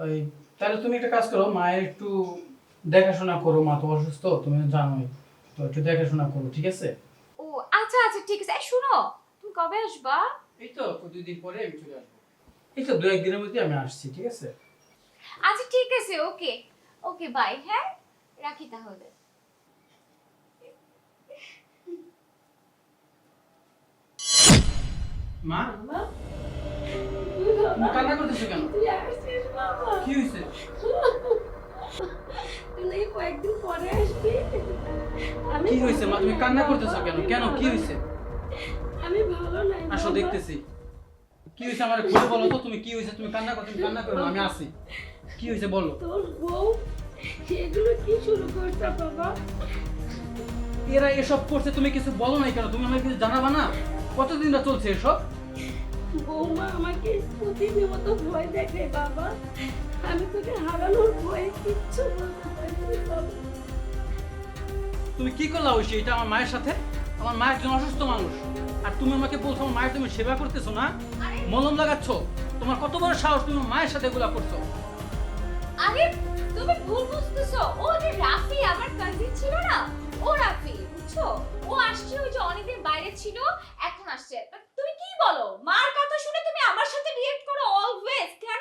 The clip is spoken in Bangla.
ওই তাহলে তুমি একটা কাজ করো, মায়ের একটু দেখাশোনা করো, মা তো অসুস্থ তুমি জানোই, তো একটু দেখাশোনা করো, ঠিক আছে? ও আচ্ছা আচ্ছা ঠিক আছে। এই শুনো, তুমি কবে আসবা? এই তো 2 দিন পরে আমি চলে আসবো। এই তো 2-1 দিনের মধ্যে আমি আসছি, ঠিক আছে? আচ্ছা ঠিক আছে, ওকে ওকে বাই। হ্যাঁ রাখি তাহলে। মা, বাবা, তুমি কান্না করতেছো কেন? তুই আসছিস বাবা? কি হয়েছে? তুই নাকি কয়েকদিন পরে আসবি? আমি কি হয়েছে মা, তুমি ভালো কান্না নাই করতেছো বাবা, কেন? আমি কেন কি ভালো হয়েছে? নাই। আমি ভালো নাই আসো বাবা। দেখতেছি। কি হয়েছে আমার খুলে বলো তো, তুমি কি হয়েছে? তুমি কান্না করো, তুমি কান্না করো না, আমি আসি। কি হয়েছে বলো? তোর বউ এগুলো কি শুরু করছে বাবা? এরা এসব করছে, তুমি কিছু বলো নাই কেন? তুমি আমাকে কিছু জানাবা না? কতদিন না চলছে এসব? বৌমা আমাকে প্রতিনিয়ত ভয় দেখে বাবা। আমি তোকে হারানোর ভয়ে কিচ্ছু বলতে পারি না বাবা। তুমি কি করলা ঐশী এটা আমার মায়ের সাথে? আমার মা একজন অসুস্থ মানুষ, আর তুমি আমাকে বলছো আমার মায়ের তুমি সেবা করতেছো না, মলম লাগাচ্ছ। তোমার কত বড় সাহস, তুমি আমার মায়ের সাথে এগুলা করছো? আরে তুমি ভুল বুঝতেছো, ও যে রাফি আমার কাজিন ছিল না, ও রাফি বুঝছো?